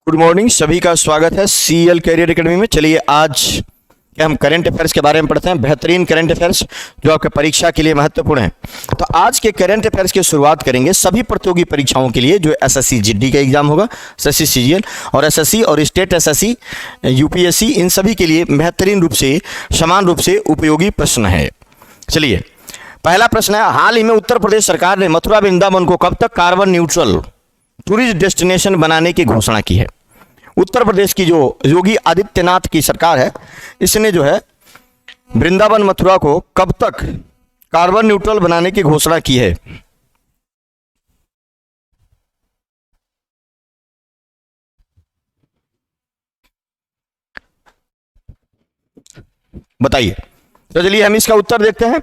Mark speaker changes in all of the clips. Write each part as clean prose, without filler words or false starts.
Speaker 1: Good morning, सभी का स्वागत है सीएल कैरियर एकेडमी में। चलिए आज हम करंट अफेयर्स के बारे में पढ़ते हैं, बेहतरीन करंट अफेयर्स जो आपके परीक्षा के लिए महत्वपूर्ण है। तो आज के करंट अफेयर्स की शुरुआत करेंगे सभी प्रतियोगी परीक्षाओं के लिए जो एसएससी जीडी का एग्जाम होगा, एसएससी सीजीएल और एसएससी और स्टेट एसएससी यूपीएससी, इन सभी के लिए बेहतरीन रूप से समान रूप से उपयोगी प्रश्न है। चलिए पहला प्रश्न है, हाल ही में उत्तर प्रदेश सरकार ने मथुरा वृंदावन को कब तक कार्बन न्यूट्रल टूरिस्ट डेस्टिनेशन बनाने की घोषणा की है। उत्तर प्रदेश की जो योगी आदित्यनाथ की सरकार है, इसने जो है वृंदावन मथुरा को कब तक कार्बन न्यूट्रल बनाने की घोषणा की है। बताइए। तो चलिए हम इसका उत्तर देखते हैं।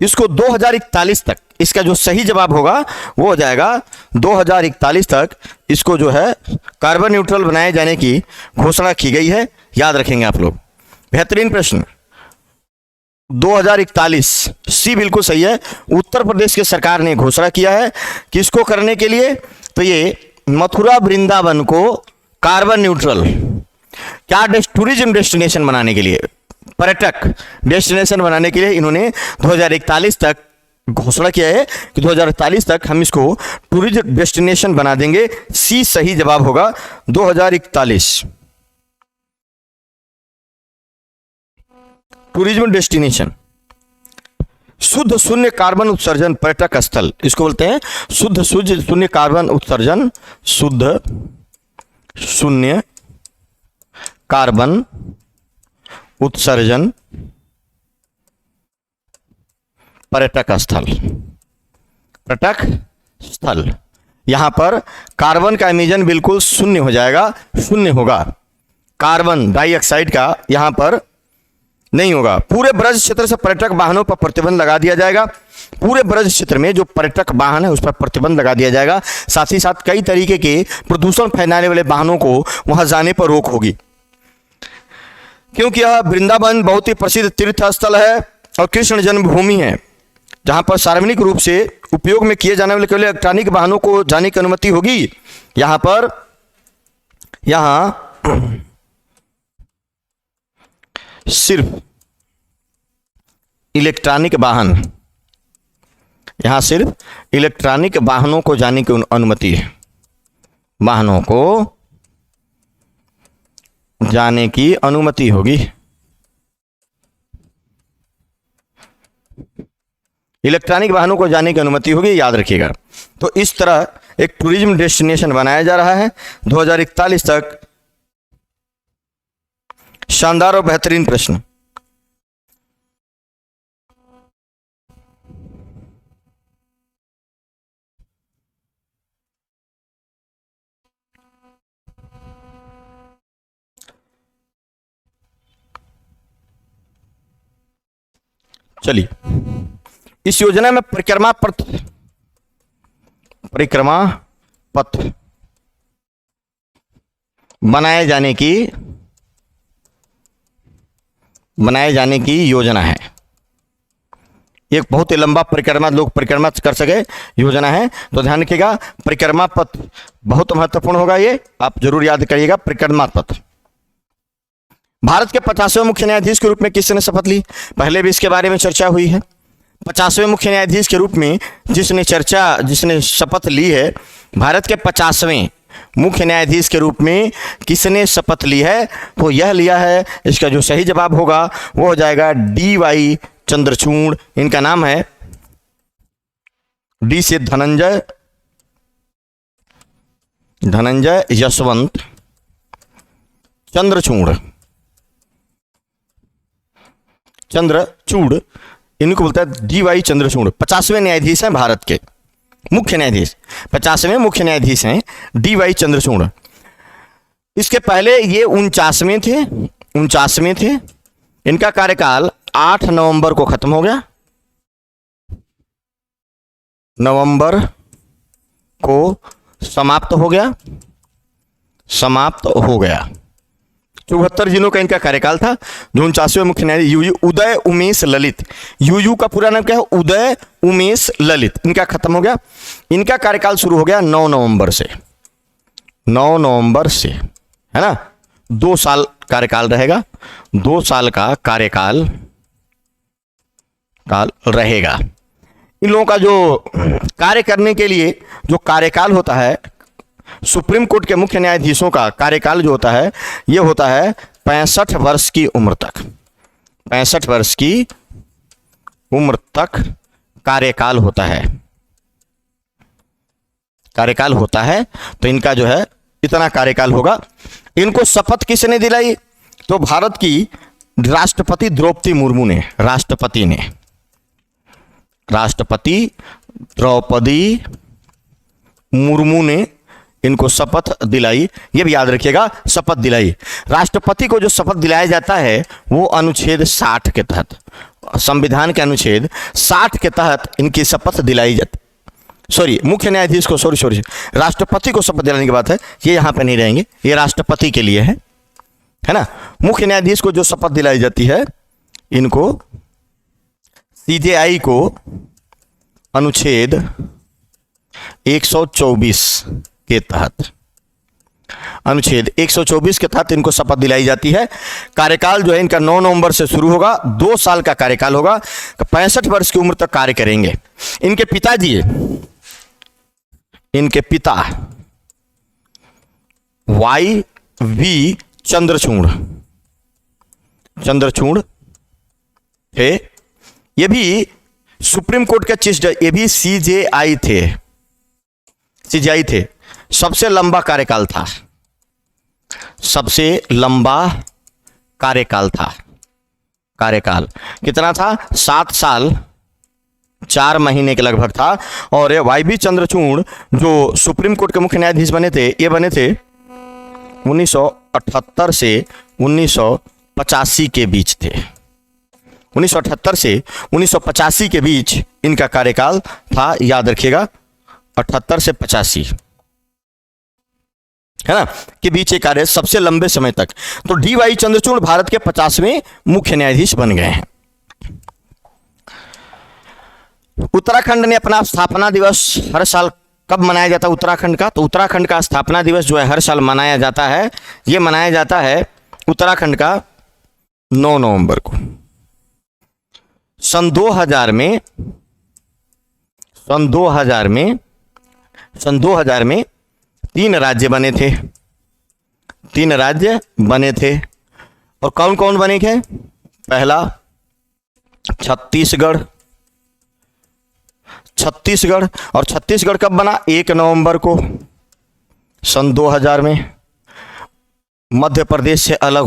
Speaker 1: इसको 2041 तक, इसका जो सही जवाब होगा वो हो जाएगा 2041 तक इसको जो है कार्बन न्यूट्रल बनाए जाने की घोषणा की गई है। याद रखेंगे आप लोग। बेहतरीन प्रश्न। 2041 सी बिल्कुल सही है। उत्तर प्रदेश की सरकार ने घोषणा किया है किसको करने के लिए, तो ये मथुरा वृंदावन को कार्बन न्यूट्रल क्या टूरिज्म डेस्टिनेशन बनाने के लिए, पर्यटक डेस्टिनेशन बनाने के लिए इन्होंने 2041 तक घोषणा किया है कि 2041 तक हम इसको टूरिज्म डेस्टिनेशन बना देंगे। सी सही जवाब होगा 2041 टूरिज्म डेस्टिनेशन। शुद्ध शून्य कार्बन उत्सर्जन पर्यटक स्थल, इसको बोलते हैं शुद्ध शून्य कार्बन उत्सर्जन, शुद्ध शून्य कार्बन उत्सर्जन पर्यटक स्थल। पर्यटक स्थल यहां पर कार्बन का एमिशन बिल्कुल शून्य हो जाएगा, शून्य होगा। कार्बन डाइऑक्साइड का यहां पर नहीं होगा। पूरे ब्रज क्षेत्र से पर्यटक वाहनों पर प्रतिबंध लगा दिया जाएगा। पूरे ब्रज क्षेत्र में जो पर्यटक वाहन है उस पर प्रतिबंध लगा दिया जाएगा। साथ ही साथ कई तरीके के प्रदूषण फैलाने वाले वाहनों को वहां जाने पर रोक होगी, क्योंकि यह वृंदावन बहुत ही प्रसिद्ध तीर्थ स्थल है और कृष्ण जन्मभूमि है, जहां पर सार्वजनिक रूप से उपयोग में किए जाने वाले केवल इलेक्ट्रॉनिक वाहनों को जाने की अनुमति होगी। यहां पर सिर्फ इलेक्ट्रॉनिक वाहन, यहां सिर्फ इलेक्ट्रॉनिक वाहनों को जाने की अनुमति है, वाहनों को जाने की अनुमति होगी। इलेक्ट्रॉनिक वाहनों को जाने की अनुमति होगी, याद रखिएगा। तो इस तरह एक टूरिज्म डेस्टिनेशन बनाया जा रहा है 2041 तक। शानदार और बेहतरीन प्रश्न। चलिए, इस योजना में परिक्रमा पथ बनाए जाने की योजना है। एक बहुत ही लंबा परिक्रमा, लोग परिक्रमा कर सके योजना है, तो ध्यान रखिएगा परिक्रमा पथ बहुत महत्वपूर्ण होगा। ये आप जरूर याद करिएगा। परिक्रमा पथ। भारत के 50वें मुख्य न्यायाधीश के रूप में किसने शपथ ली, पहले भी इसके बारे में चर्चा हुई है। 50वें मुख्य न्यायाधीश के रूप में जिसने शपथ ली है, भारत के 50वें मुख्य न्यायाधीश के रूप में किसने शपथ ली है, तो यह लिया है। इसका जो सही जवाब होगा वो हो जाएगा DY चंद्रचूड़। इनका नाम है डी से धनंजय यशवंत चंद्रचूड़, इनको बोलता है DY चंद्रचूड़। 50वें न्यायाधीश हैं भारत के मुख्य न्यायाधीश, 50वें मुख्य न्यायाधीश हैं DY चंद्रचूड़। इसके पहले ये 49वें थे। इनका कार्यकाल 8 नवंबर को खत्म हो गया। नवंबर को समाप्त हो गया। 74 दिनों का इनका कार्यकाल था। जो 49वें मुख्य न्यायाधीश उदय उमेश ललित, यूयू का पूरा नाम क्या है, उदय उमेश ललित, इनका खत्म हो गया। इनका कार्यकाल शुरू हो गया 9 नवंबर से। है ना, 2 साल कार्यकाल रहेगा, 2 साल का कार्यकाल रहेगा। इन लोगों का जो कार्य करने के लिए जो कार्यकाल होता है, सुप्रीम कोर्ट के मुख्य न्यायाधीशों का कार्यकाल जो होता है ये होता है 65 वर्ष की उम्र तक। 65 वर्ष की उम्र तक कार्यकाल होता है, कार्यकाल होता है। तो इनका जो है इतना कार्यकाल होगा। इनको शपथ किसने दिलाई? तो भारत की राष्ट्रपति द्रौपदी मुर्मू ने, राष्ट्रपति द्रौपदी मुर्मू ने इनको शपथ दिलाई। ये भी याद रखिएगा, शपथ दिलाई। राष्ट्रपति को जो शपथ दिलाया जाता है वो अनुच्छेद 60 के तहत, संविधान के अनुच्छेद 60 के तहत इनकी शपथ दिलाई जाती। सॉरी, मुख्य न्यायाधीश को, सॉरी, राष्ट्रपति को शपथ दिलाने की बात है, ये यहाँ पे नहीं रहेंगे, ये राष्ट्रपति के लिए है ना। मुख्य न्यायाधीश को जो शपथ दिलाई जाती है इनको सीजेआई को अनुच्छेद 124 के तहत, अनुच्छेद 124 के तहत इनको शपथ दिलाई जाती है। कार्यकाल जो है इनका 9 नवंबर से शुरू होगा, 2 साल का कार्यकाल होगा, 65 वर्ष की उम्र तक कार्य करेंगे। इनके पिताजी, इनके पिता YV चंद्रचूड़ थे। ये भी सुप्रीम कोर्ट के चीफ जज, ये भी सीजेआई थे। सबसे लंबा कार्यकाल था, सबसे लंबा कार्यकाल था। कार्यकाल कितना था? 7 साल 4 महीने के लगभग था। और ये YV चंद्रचूड़ जो सुप्रीम कोर्ट के मुख्य न्यायाधीश बने थे, ये बने थे 1978 से 1985 के बीच थे। 1978 से 1985 के बीच इनका कार्यकाल था, याद रखिएगा, 78 से 85 है ना के बीच ये कार्य सबसे लंबे समय तक। तो DY चंद्रचूड़ भारत के 50वें मुख्य न्यायाधीश बन गए हैं। उत्तराखंड ने अपना स्थापना दिवस हर साल कब मनाया जाता है उत्तराखंड का? तो उत्तराखंड का स्थापना दिवस जो है हर साल मनाया जाता है। ये मनाया जाता है उत्तराखंड का 9 नवंबर को। सन 2000 में 3 राज्य बने थे, 3 राज्य बने थे। और कौन कौन बने थे? पहला छत्तीसगढ़, और छत्तीसगढ़ कब बना? 1 नवंबर को सन 2000 में। मध्य प्रदेश से अलग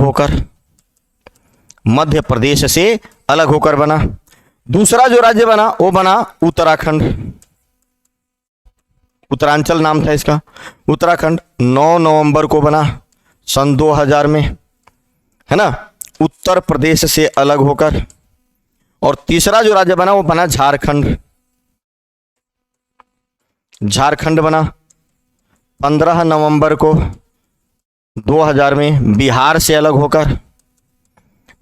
Speaker 1: होकर बना। दूसरा जो राज्य बना वो बना उत्तराखंड, उत्तरांचल नाम था इसका, उत्तराखंड 9 नवंबर को बना सन 2000 में, है ना, उत्तर प्रदेश से अलग होकर। और तीसरा जो राज्य बना वो बना झारखंड बना 15 नवंबर को 2000 में, बिहार से अलग होकर।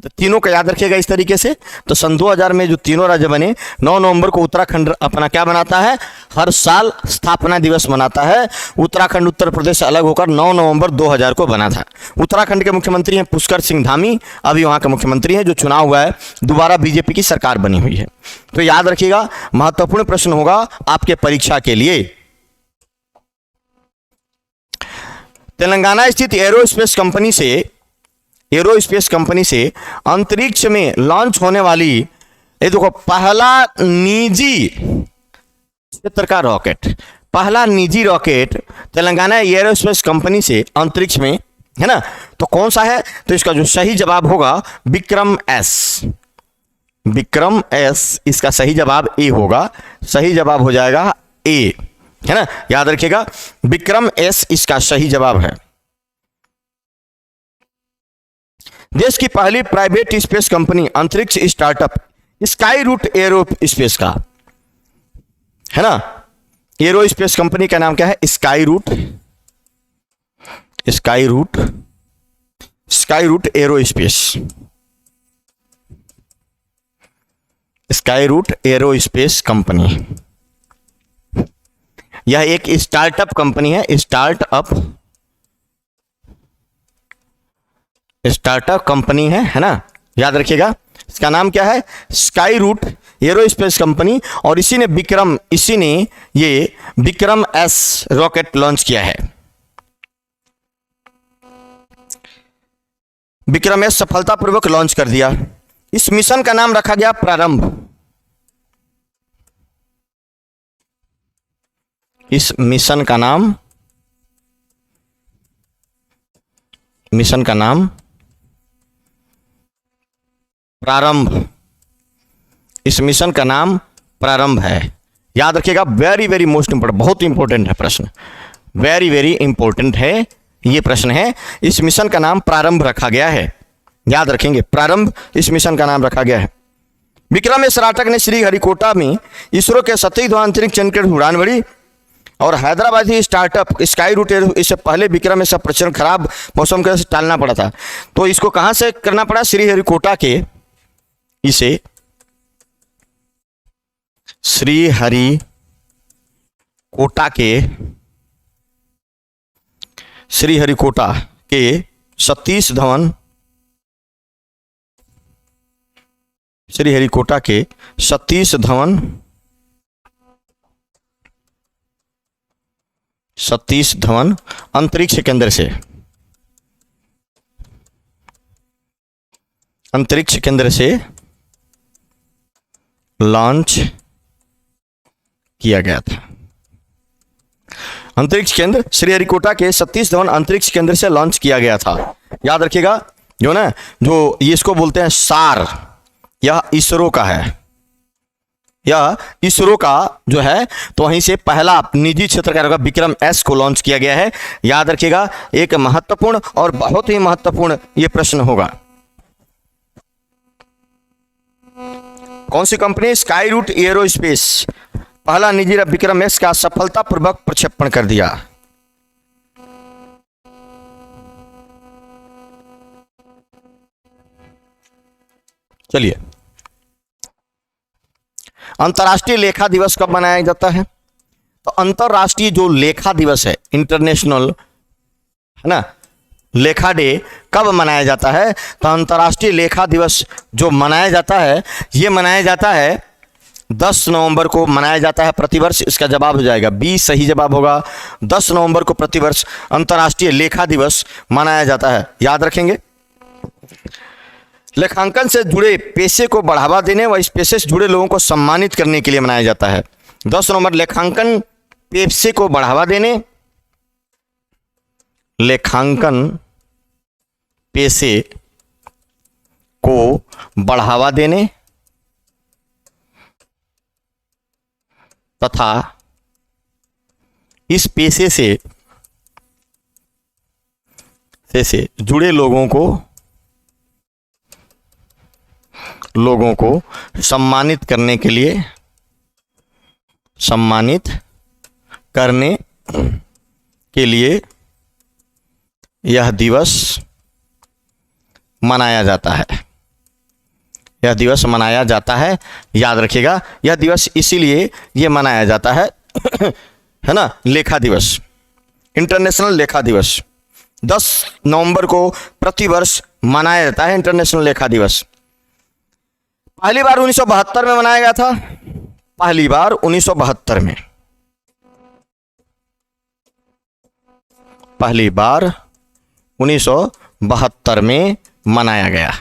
Speaker 1: तो तीनों का याद रखिएगा इस तरीके से। तो सन 2000 में जो तीनों राज्य बने, 9 नवंबर को उत्तराखंड अपना क्या बनाता है? हर साल स्थापना दिवस मनाता है। उत्तराखंड उत्तर प्रदेश से अलग होकर 9 नवंबर 2000 को बना था। उत्तराखंड के मुख्यमंत्री हैं पुष्कर सिंह धामी, अभी वहां के मुख्यमंत्री हैं। जो चुनाव हुआ है दोबारा बीजेपी की सरकार बनी हुई है। तो याद रखिएगा, महत्वपूर्ण प्रश्न होगा आपके परीक्षा के लिए। तेलंगाना स्थित एरोस्पेस कंपनी से अंतरिक्ष में लॉन्च होने वाली, ये देखो, पहला निजी क्षेत्र का रॉकेट, पहला निजी रॉकेट तेलंगाना एरोस्पेस कंपनी से अंतरिक्ष में, है ना। तो कौन सा है? तो इसका जो सही जवाब होगा विक्रम एस। इसका सही जवाब ए होगा, सही जवाब हो जाएगा ए, है ना, याद रखिएगा, विक्रम एस इसका सही जवाब है। देश की पहली प्राइवेट स्पेस कंपनी अंतरिक्ष startup Skyroot Aerospace का, है ना, एरो स्पेस कंपनी का नाम क्या है? Skyroot Aerospace company. यह एक स्टार्टअप कंपनी है, स्टार्टअप कंपनी है ना, याद रखिएगा। इसका नाम क्या है? Skyroot Aerospace company. और इसी ने ये विक्रम एस रॉकेट लॉन्च किया है। विक्रम एस सफलतापूर्वक लॉन्च कर दिया। इस मिशन का नाम रखा गया प्रारंभ। इस मिशन का नाम प्रारंभ। इस मिशन का नाम प्रारंभ है। याद रखिएगा, वेरी वेरी मोस्ट इंपोर्टेंट, बहुत इंपॉर्टेंट है प्रश्न, वेरी वेरी इंपॉर्टेंट है ये प्रश्न है। इस मिशन का नाम प्रारंभ रखा गया है, याद रखेंगे, प्रारंभ इस मिशन का नाम रखा गया है। विक्रम एस रॉकेट ने श्रीहरिकोटा में इसरो के सतीश धवन अंतरिक्ष यान की उड़ान भरी और हैदराबादी स्टार्टअप स्काई रूट, इससे पहले विक्रम एस प्रचंड खराब मौसम के वजह से टालना पड़ा था, तो इसको कहां से करना पड़ा? श्रीहरिकोटा के, इसे श्रीहरिकोटा के सतीश धवन अंतरिक्ष केंद्र से लॉन्च किया गया था। अंतरिक्ष केंद्र श्रीहरिकोटा के सतीश धवन अंतरिक्ष केंद्र से लॉन्च किया गया था। याद रखिएगा, जो ये इसको बोलते हैं सार, यह इसरो का है, यह इसरो का जो है, तो वहीं से पहला निजी क्षेत्र का विक्रम एस को लॉन्च किया गया है। याद रखिएगा, एक महत्वपूर्ण और बहुत ही महत्वपूर्ण ये प्रश्न होगा। कौन सी कंपनी? स्काई रूट एरोस्पेस, पहला निजी विक्रम एस का सफलतापूर्वक प्रक्षेपण कर दिया। चलिए, अंतर्राष्ट्रीय लेखा दिवस कब मनाया जाता है? तो अंतर्राष्ट्रीय जो लेखा दिवस है, इंटरनेशनल है ना, लेखा डे कब मनाया जाता है? तो अंतर्राष्ट्रीय लेखा दिवस जो मनाया जाता है, ये मनाया जाता है 10 नवंबर को मनाया जाता है प्रतिवर्ष। इसका जवाब हो जाएगा बी, सही जवाब होगा। 10 नवंबर को प्रतिवर्ष अंतर्राष्ट्रीय लेखा दिवस मनाया जाता है, याद रखेंगे। लेखांकन से जुड़े पेशे को बढ़ावा देने व इस पेशे से जुड़े लोगों को सम्मानित करने के लिए मनाया जाता है। 10 नवंबर लेखांकन पेशे को बढ़ावा देने, लेखांकन पेशे को बढ़ावा देने तथा इस पेशे से जुड़े लोगों को सम्मानित करने के लिए यह दिवस मनाया जाता है। यह दिवस मनाया जाता है, याद रखिएगा। यह दिवस इसीलिए ये मनाया जाता है है ना, लेखा दिवस, इंटरनेशनल लेखा दिवस 10 नवंबर को प्रतिवर्ष मनाया जाता है, इंटरनेशनल लेखा दिवस। पहली बार 1972 में मनाया गया था, पहली बार 1972 में, पहली बार 1972 में मनाया गया,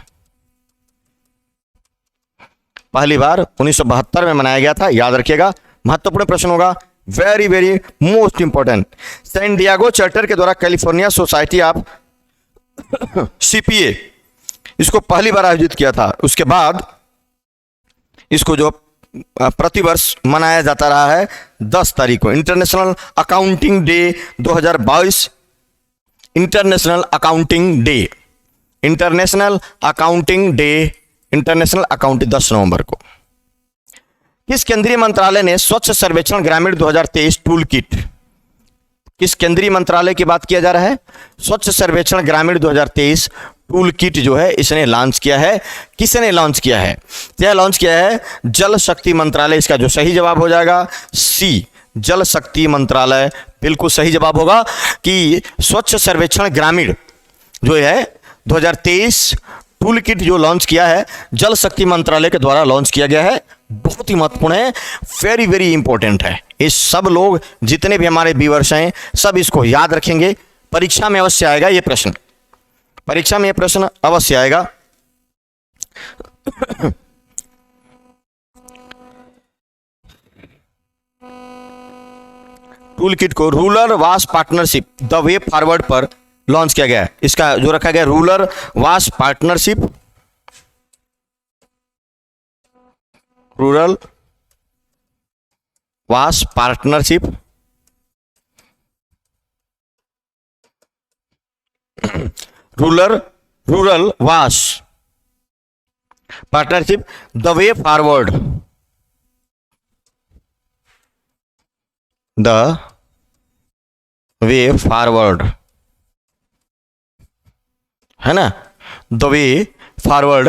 Speaker 1: पहली बार 1972 में मनाया गया था, याद रखिएगा। महत्वपूर्ण प्रश्न होगा, very very most important. San Diego charter के द्वारा कैलिफोर्निया सोसाइटी ऑफ सीपीए इसको पहली बार आयोजित किया था। उसके बाद इसको जो प्रतिवर्ष मनाया जाता रहा है 10 तारीख को, international accounting day 2022, international accounting day, international accounting day, international accounting 10 नवंबर को। किस केंद्रीय मंत्रालय ने स्वच्छ सर्वेक्षण ग्रामीण 2023 टूल किट, किस केंद्रीय मंत्रालय की बात किया जा रहा है? स्वच्छ सर्वेक्षण ग्रामीण 2023 टूल किट जो है इसने लॉन्च किया है। किसने लॉन्च किया है? यह लॉन्च किया है जल शक्ति मंत्रालय। इसका जो सही जवाब हो जाएगा सी, जल शक्ति मंत्रालय, बिल्कुल सही जवाब होगा कि स्वच्छ सर्वेक्षण ग्रामीण जो है 2023 टूल किट जो लॉन्च किया है जल शक्ति मंत्रालय के द्वारा लॉन्च किया गया है, बहुत ही महत्वपूर्ण है, वेरी वेरी इंपॉर्टेंट है। ये सब लोग जितने भी हमारे व्यूअर्स हैं सब इसको याद रखेंगे, परीक्षा में अवश्य आएगा ये प्रश्न, परीक्षा में ये प्रश्न अवश्य आएगा। टूल किट को रूरल वास पार्टनरशिप द वे फॉरवर्ड पर लॉन्च किया गया है। इसका जो रखा गया रूरल वास पार्टनरशिप, रूरल वास पार्टनरशिप रूरल वास partnership the way forward, the way forward है ना, द वे फॉरवर्ड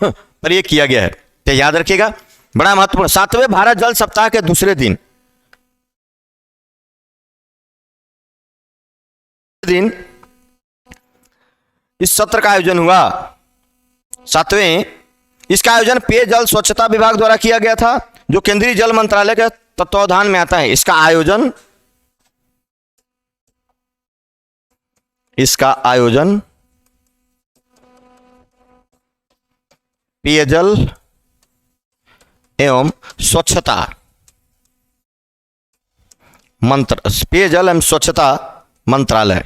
Speaker 1: पर यह किया गया है, तो याद रखिएगा, बड़ा महत्वपूर्ण। 7वें भारत जल सप्ताह के दूसरे दिन इस सत्र का आयोजन हुआ। 7वें इसका आयोजन पेयजल स्वच्छता विभाग द्वारा किया गया था, जो केंद्रीय जल मंत्रालय के तत्वावधान में आता है। इसका आयोजन पेयजल एवं स्वच्छता पेयजल एवं स्वच्छता मंत्रालय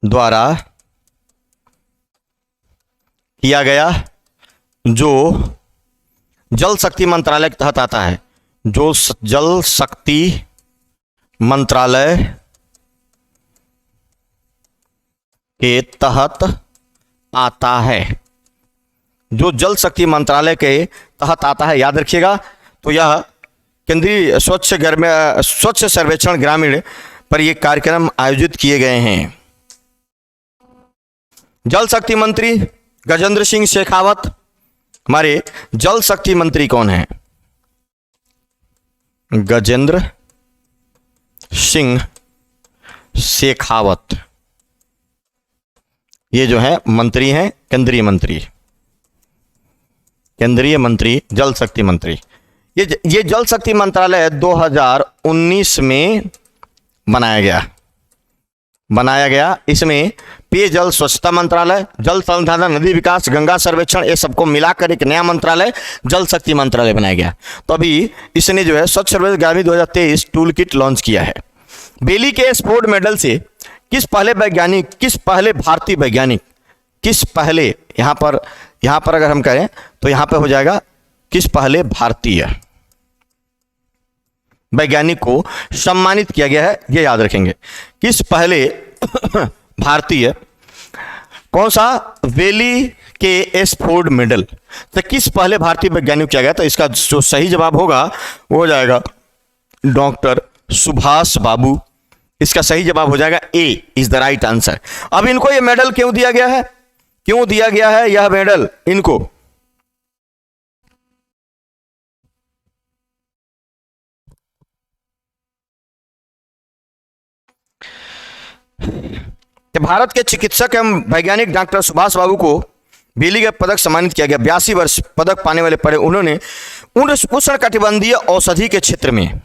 Speaker 1: द्वारा किया गया, जो जल शक्ति मंत्रालय के तहत आता है, जो जल शक्ति मंत्रालय के तहत आता है, जो जल शक्ति मंत्रालय के तहत आता है, याद रखिएगा। तो यह केंद्रीय स्वच्छ सर्वेक्षण ग्रामीण पर यह कार्यक्रम आयोजित किए गए हैं। जल शक्ति मंत्री गजेंद्र सिंह शेखावत, हमारे जल शक्ति मंत्री कौन है? गजेंद्र सिंह शेखावत, ये जो है मंत्री हैं, केंद्रीय मंत्री जल शक्ति मंत्री। ये जल शक्ति मंत्रालय 2019 में बनाया गया। इसमें पेयजल स्वच्छता मंत्रालय, जल संसाधन, नदी विकास, गंगा सर्वेक्षण, ये सबको मिलाकर एक नया मंत्रालय जल शक्ति मंत्रालय बनाया गया। तो अभी इसने जो है स्वच्छ सर्वेक्षण ग्रामीण 2023 टूल किट लॉन्च किया है। बेली के स्पोर्ट मेडल से किस पहले भारतीय वैज्ञानिक, यहां पर अगर हम करें तो यहां पे हो जाएगा किस पहले भारतीय वैज्ञानिक को सम्मानित किया गया है, ये याद रखेंगे। किस पहले भारतीय, कौन सा? बेली के स्पोर्ट मेडल, तो किस पहले भारतीय वैज्ञानिक किया गया? तो इसका जो सही जवाब होगा वो हो जाएगा डॉक्टर सुभाष बाबू। इसका सही जवाब हो जाएगा ए इज द राइट आंसर। अब इनको ये मेडल क्यों दिया गया है? यह मेडल इनको? भारत के चिकित्सक एवं वैज्ञानिक डॉक्टर सुभाष बाबू को बेली का पदक सम्मानित किया गया। 82 वर्ष पदक पाने वाले पड़े। उन्होंने उष्णकटिबंधीय औषधि के क्षेत्र में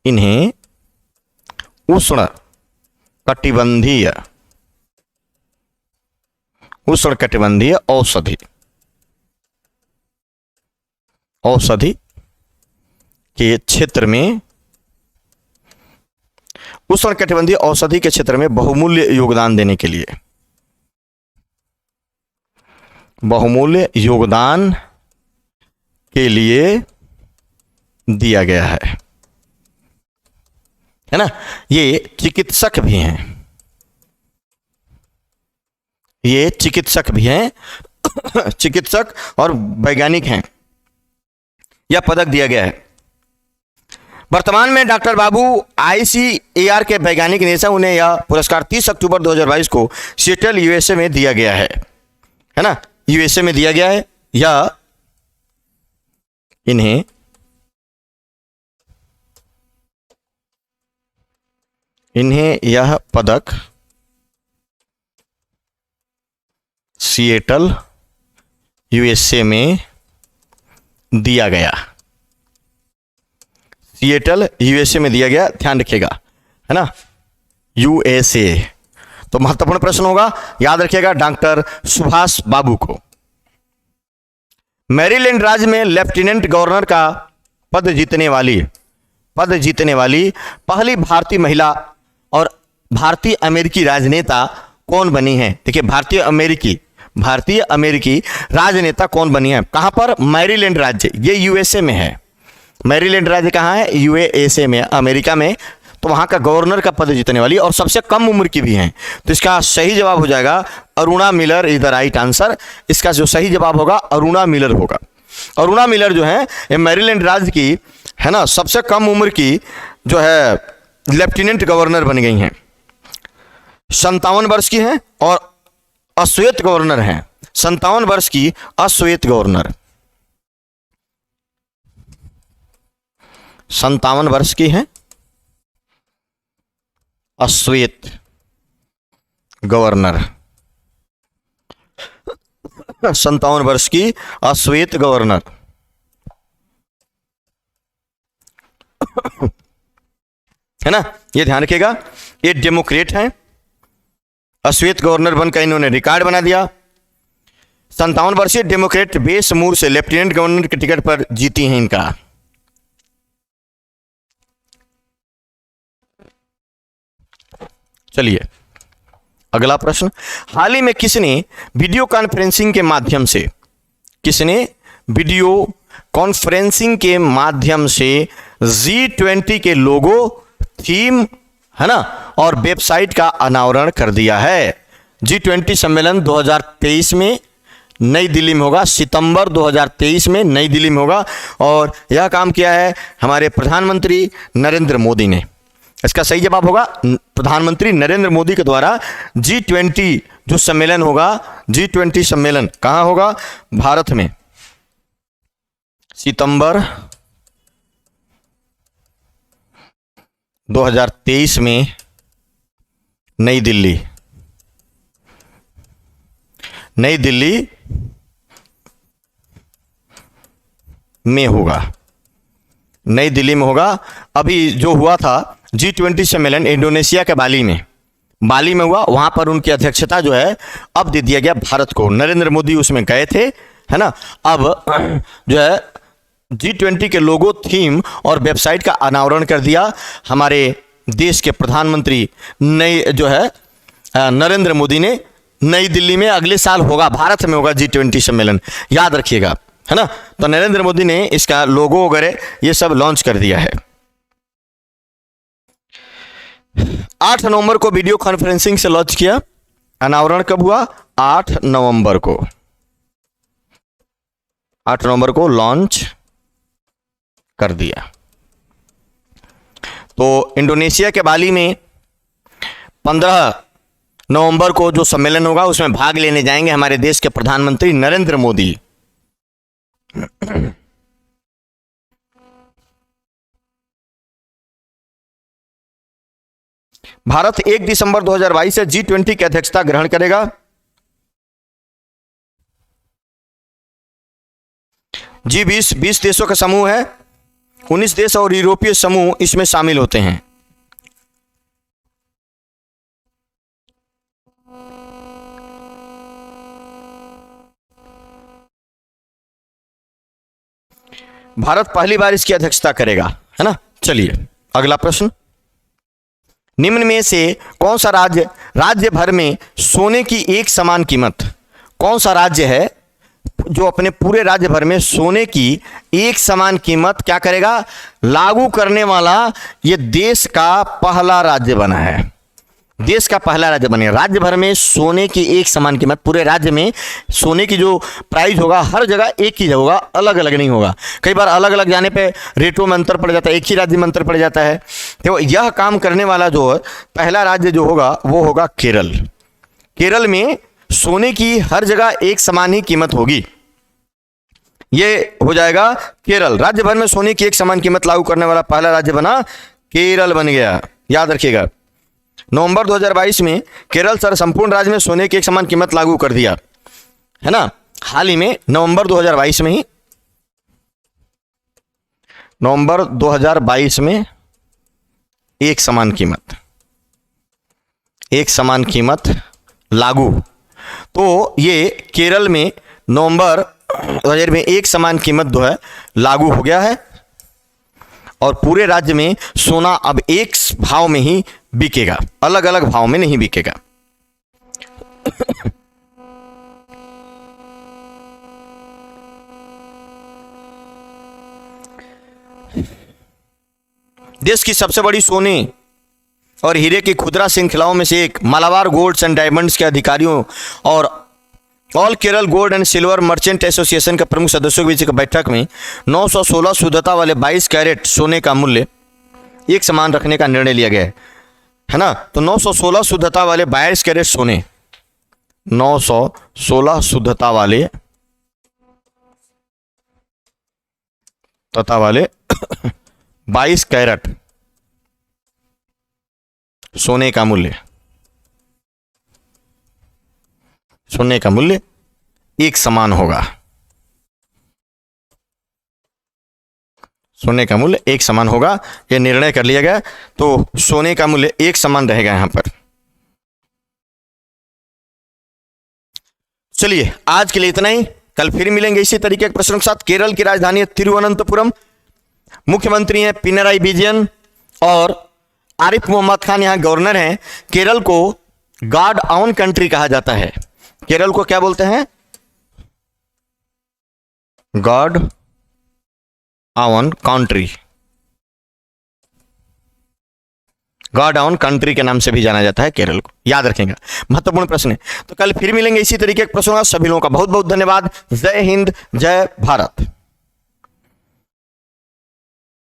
Speaker 1: इन्हें उष्णकटिबंधीय औषधि के क्षेत्र में, उष्णकटिबंधीय औषधि के क्षेत्र में बहुमूल्य योगदान देने के लिए, दिया गया है ना। ये चिकित्सक भी हैं, चिकित्सक और वैज्ञानिक हैं। यह पदक दिया गया है। वर्तमान में डॉक्टर बाबू ICAR के वैज्ञानिक निदेशक। उन्हें यह पुरस्कार 30 अक्टूबर 2022 को सिएटल USA में दिया गया है ना, USA में दिया गया है। या इन्हें यह पदक सिएटल यूएसए में दिया गया। सिएटल यूएसए में दिया गया, ध्यान रखिएगा, है ना, यूएसए। तो महत्वपूर्ण प्रश्न होगा, याद रखिएगा डॉक्टर सुभाष बाबू को। मैरीलैंड राज्य में लेफ्टिनेंट गवर्नर का पद जीतने वाली पहली भारतीय महिला और भारतीय अमेरिकी राजनेता कौन बनी है? देखिए, भारतीय अमेरिकी राजनेता कौन बनी है? कहां पर? मैरीलैंड राज्य, ये यूएसए में है। मैरीलैंड राज्य कहां है? यूएसए में, अमेरिका में। तो वहां का गवर्नर का पद जीतने वाली और सबसे कम उम्र की भी है। तो इसका सही जवाब हो जाएगा Aruna Miller is the right answer. इसका जो सही जवाब होगा अरुणा मिलर होगा। अरुणा मिलर जो है ये मैरीलैंड राज्य की, है ना, सबसे कम उम्र की जो है लेफ्टिनेंट गवर्नर बन गई हैं। 57 वर्ष की हैं और अश्वेत गवर्नर हैं। 57 वर्ष की अश्वेत गवर्नर, 57 वर्ष की हैं अश्वेत गवर्नर, 57 वर्ष की अश्वेत गवर्नर। है ना, ये ध्यान रखिएगा, ये डेमोक्रेट हैं। अश्वेत गवर्नर बनकर इन्होंने रिकॉर्ड बना दिया। 57 वर्षीय डेमोक्रेट बेस मूर से लेफ्टिनेंट गवर्नर के टिकट पर जीती हैं इनका। चलिए अगला प्रश्न, हाल ही में किसने वीडियो कॉन्फ्रेंसिंग के माध्यम से G20 के लोगो, थीम, है ना, और वेबसाइट का अनावरण कर दिया है? G20 सम्मेलन 2023 में नई दिल्ली में होगा, सितंबर 2023 में नई दिल्ली में होगा। और यह काम किया है हमारे प्रधानमंत्री नरेंद्र मोदी ने। इसका सही जवाब होगा प्रधानमंत्री नरेंद्र मोदी के द्वारा G20 जो सम्मेलन होगा, G20 सम्मेलन कहां होगा? भारत में, सितंबर 2023 में नई दिल्ली में होगा, नई दिल्ली में होगा। अभी जो हुआ था G20 सम्मेलन इंडोनेशिया के बाली में हुआ, वहां पर उनकी अध्यक्षता जो है अब दे दिया गया भारत को। नरेंद्र मोदी उसमें गए थे, है ना। अब जो है G20 के लोगो, थीम और वेबसाइट का अनावरण कर दिया हमारे देश के प्रधानमंत्री नरेंद्र मोदी ने। नई दिल्ली में अगले साल होगा, भारत में होगा G20 सम्मेलन, याद रखिएगा, है ना। तो नरेंद्र मोदी ने इसका लोगो वगैरह ये सब लॉन्च कर दिया है। 8 नवंबर को वीडियो कॉन्फ्रेंसिंग से लॉन्च किया। अनावरण कब हुआ? 8 नवंबर को, 8 नवंबर को लॉन्च कर दिया। तो इंडोनेशिया के बाली में 15 नवंबर को जो सम्मेलन होगा उसमें भाग लेने जाएंगे हमारे देश के प्रधानमंत्री नरेंद्र मोदी। भारत 1 दिसंबर 2022 से G20 की अध्यक्षता ग्रहण करेगा। G20 20 देशों का समूह है, 19 देश और यूरोपीय समूह इसमें शामिल होते हैं। भारत पहली बार इसकी अध्यक्षता करेगा, है ना। चलिए अगला प्रश्न, निम्न में से कौन सा राज्य भर में सोने की एक समान कीमत, कौन सा राज्य है जो अपने पूरे राज्य भर में सोने की एक समान कीमत क्या करेगा? लागू करने वाला ये देश का पहला राज्य बना है। देश का पहला राज्य बने, राज्य भर में सोने की एक समान कीमत, पूरे राज्य में सोने की जो प्राइस होगा हर जगह एक ही होगा, अलग अलग नहीं होगा। कई बार अलग अलग जाने पे रेटों में अंतर पड़ जाता है, एक ही राज्य में अंतर पड़ जाता है। तो यह काम करने वाला जो है पहला राज्य जो होगा वो होगा केरल। केरल में सोने की हर जगह एक समान ही कीमत होगी, ये हो जाएगा केरल। राज्य भर में सोने की एक समान कीमत लागू करने वाला पहला राज्य बना, केरल बन गया, याद रखिएगा। नवंबर 2022 में केरल सर संपूर्ण राज्य में सोने की एक समान कीमत लागू कर दिया। है ना, हाल ही में नवंबर 2022 में ही, नवंबर 2022 में एक समान कीमत लागू। तो ये केरल में नवंबर 2000 में एक समान कीमत जो है लागू हो गया है और पूरे राज्य में सोना अब एक भाव में ही बिकेगा, अलग अलग भाव में नहीं बिकेगा। देश की सबसे बड़ी सोने और हीरे की खुदरा श्रृंखलाओं में से एक मालाबार गोल्ड्स एंड डायमंड्स के अधिकारियों और all Kerala gold and silver merchant association के प्रमुख सदस्यों के बीच एक बैठक में 916 शुद्धता वाले 22 कैरेट सोने का मूल्य एक समान रखने का निर्णय लिया गया है ना। तो 916 शुद्धता वाले 22 कैरेट सोने, 916 शुद्धता वाले 22 कैरेट सोने का मूल्य एक समान होगा। सोने का मूल्य एक समान होगा, यह निर्णय कर लिया गया। तो सोने का मूल्य एक समान रहेगा यहां पर। चलिए आज के लिए इतना ही, कल फिर मिलेंगे इसी तरीके के प्रश्नों के साथ। केरल की राजधानी है तिरुवनंतपुरम, मुख्यमंत्री हैं पिनराई विजयन और आरिफ मोहम्मद खान यहां गवर्नर हैं। केरल को गॉड ऑन कंट्री कहा जाता है। केरल को क्या बोलते हैं? God on country, God on country के नाम से भी जाना जाता है केरल को, याद रखेंगे, महत्वपूर्ण प्रश्न है। तो कल फिर मिलेंगे इसी तरीके के प्रश्नों का। सभी लोगों का बहुत बहुत धन्यवाद। जय हिंद, जय भारत।